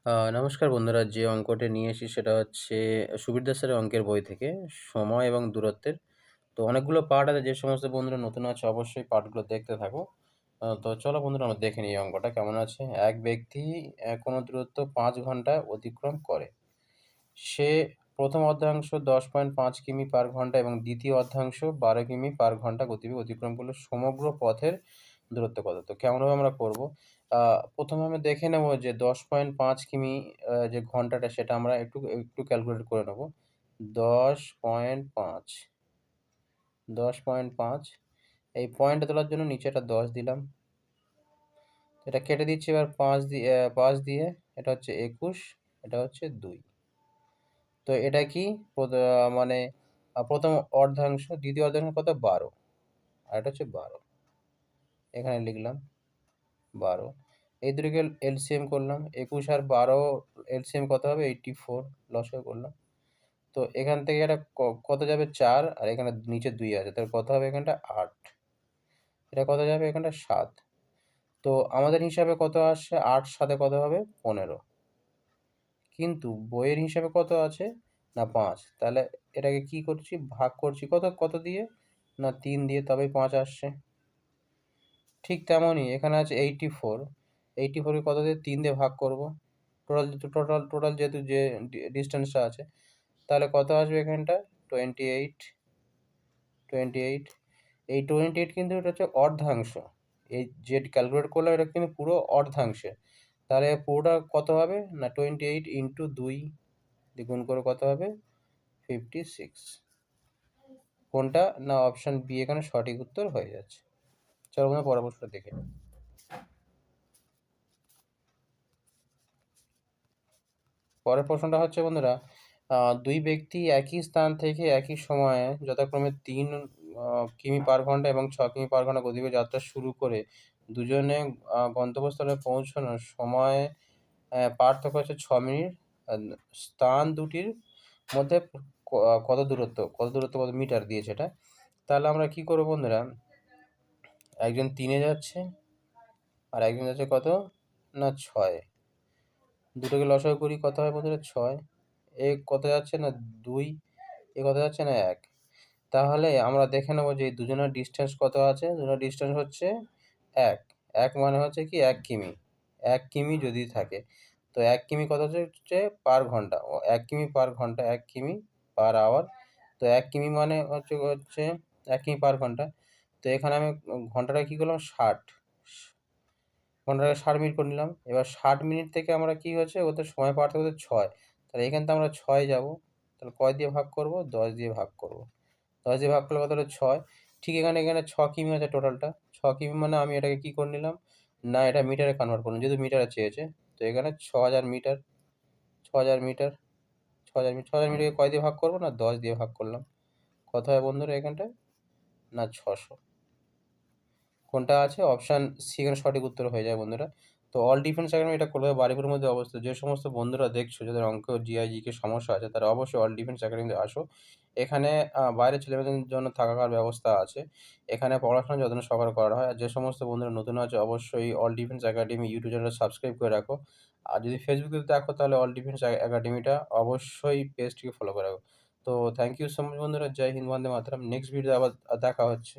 নমস্কার বন্ধুরা, যে অঙ্কটা নিয়ে এসেছি সেটা হচ্ছে সুবীর দাসের অঙ্কের বই থেকে সময় এবং দূরত্বের। তো অনেকগুলো পার্ট আছে, যে সমস্ত বন্ধুরা নতুন আছে অবশ্যই পার্টগুলো দেখতে থাকো। তো চলো বন্ধুরা, আমরা দেখে নিই এই অঙ্কটা কেমন আছে। এক ব্যক্তি কোনো দূরত্ব 5 ঘন্টা অতিক্রম করে। সে প্রথম অর্ধাংশ 10.5 কিমি পার ঘন্টা এবং দ্বিতীয় অর্ধাংশ 12 কিমি পার ঘন্টা গতিবেগে অতিক্রম করলে সমগ্র পথের দূরত্ব কত? তো কেমনভাবে আমরা করব? প্রথমে আমি দেখে নেব যে 10.5 কিমি যে ঘন্টাটা সেটা আমরা একটু ক্যালকুলেট করে নেব। 10.5 10.5 এই পয়েন্টটা তোলার জন্য নিচে একটা 10 দিলাম। এটা কেটে দিচ্ছি এবার 5 দিয়ে। এটা হচ্ছে 21, এটা হচ্ছে 2। তো এটা কি মানে প্রথম অর্ধাংশ, দ্বিতীয় অর্ধাংশ কত? 12, আর এটা হচ্ছে 12। এখানে লিখলাম 12। এই দুটোকে এলসিএম করলাম, 21 আর 12 এলসিএম কত হবে? 84, লসাগু করলাম। তো এখান থেকে এটা কত যাবে? 4, আর এখানে নিচে 2 আছে, তাহলে কত হবে এখানটা? 8। এটা কত যাবে? এখানটা 7। তো আমাদের হিসাবে কত আসছে? 8 সাথে কত হবে? 15। কিন্তু বইয়ের হিসাবে কত আছে? না 5। তাহলে এটাকে কি করছি? ভাগ করছি কত কত দিয়ে? না 3 দিয়ে, তবেই 5 আসছে। ঠিক তেমনই এখানে আছে 84। 84 কে কত দিয়ে? 3 দিয়ে ভাগ করব। টোটাল যেহেতু যে ডিস্টেন্সটা আছে, তাহলে কত আসবে এখানটা? 28। 28। এই 28 কিন্তু এটা হচ্ছে অর্ধাংশ। এই যে ক্যালকুলেট করলাম এটা কিন্তু পুরো অর্ধাংশে। তাহলে পুরোটা কত হবে? না 28 ইন্টু 2 দিয়ে গুণ করে কত হবে? 56। কোনটা? না অপশন বি এখানে সঠিক উত্তর হয়ে যাচ্ছে। চলো বন্ধুরা, পরের প্রশ্নটা দেখে নিই। পরের প্রশ্নটা হচ্ছে বন্ধুরা, দুই ব্যক্তি একই স্থান থেকে একই সময়ে যথাক্রমে 3 কিমি পার ঘন্টা এবং 6 কিমি পার ঘন্টা গতিবেগে যাত্রা শুরু করে দুজনে গন্তব্যস্থলে পৌঁছানোর সময় পার্থক্য হচ্ছে 6 মিনিট। আহ, স্থান দুটির মধ্যে কত দূরত্ব কত মিটার দিয়েছে এটা। তাহলে আমরা কি করবো বন্ধুরা, একজন 3-এ যাচ্ছে আর একজন যাচ্ছে কত? না 6-এ। দুটোকে লসাগু করি, কত হয় বন্ধুরা? 6। এ কত যাচ্ছে? না 2। এ কত যাচ্ছে? না 1। তাহলে আমরা দেখে নেবো যে এই দুজনের ডিস্টেন্স কত আছে। দুজনের ডিস্টেন্স হচ্ছে 1। 1 মানে হচ্ছে কি 1 কিমি। 1 কিমি যদি থাকে, তো 1 কিমি কত হচ্ছে পার ঘন্টা? 1 কিমি পার ঘন্টা, 1 কিমি পার আওয়ার। তো 1 কিমি মানে হচ্ছে 1 কিমি পার ঘন্টা। তো এখানে আমি ঘন্টাটা কি করলাম? 60। ঘন্টাটাকে 60 মিনিট করে নিলাম। এবার 60 মিনিট থেকে আমরা কি হচ্ছে, ওদের সময় পার্থক্য হচ্ছে 6। তাহলে এখান থেকে আমরা 6 যাবো। তাহলে কয় দিয়ে ভাগ করব? 10 দিয়ে ভাগ করব। 10 দিয়ে ভাগ করলে কত হলো? 6। ঠিক এখানে 6 কিমি আছে টোটালটা। 6 কিমি মানে আমি এটাকে কি করে নিলাম? না এটা মিটারে কনভার্ট করলাম, যেহেতু মিটারে চেয়েছে। তো এখানে 6000 মিটার। 6000 মিটার। 6000 মিটার। 6000 মিটারকে কয় দিয়ে ভাগ করব? না 10 দিয়ে ভাগ করলাম। কত হয় বন্ধুরা এখানটায়? না 600। কোনটা আছে? অপশান সি এখানে সঠিক উত্তর হয়ে যায় বন্ধুরা। তো অল ডিফেন্স একাডেমি এটা কলকাতা বারুইপুরের মধ্যে অবস্থিত। যে সমস্ত বন্ধুরা দেখছো যাদের অঙ্ক, জিআই, জিকে সমস্যা আছে, তারা অবশ্যই অল ডিফেন্স একাডেমিতে আসো। এখানে বাইরের ছেলেমেয়েদের জন্য থাকার ব্যবস্থা আছে। এখানে পড়াশোনা যত্ন সহকারে করা হয়। আর যে সমস্ত বন্ধুরা নতুন আছে অবশ্যই অল ডিফেন্স একাডেমি ইউটিউব চ্যানেলটা সাবস্ক্রাইব করে রাখো। আর যদি ফেসবুকে দেখো তাহলে অল ডিফেন্স একাডেমিটা অবশ্যই পেজটিকে ফলো করে রাখো। তো থ্যাংক ইউ সো মাচ বন্ধুরা। জয় হিন্দ, বন্দে মাতরম। নেক্সট ভিডিও আবার দেখা হচ্ছে।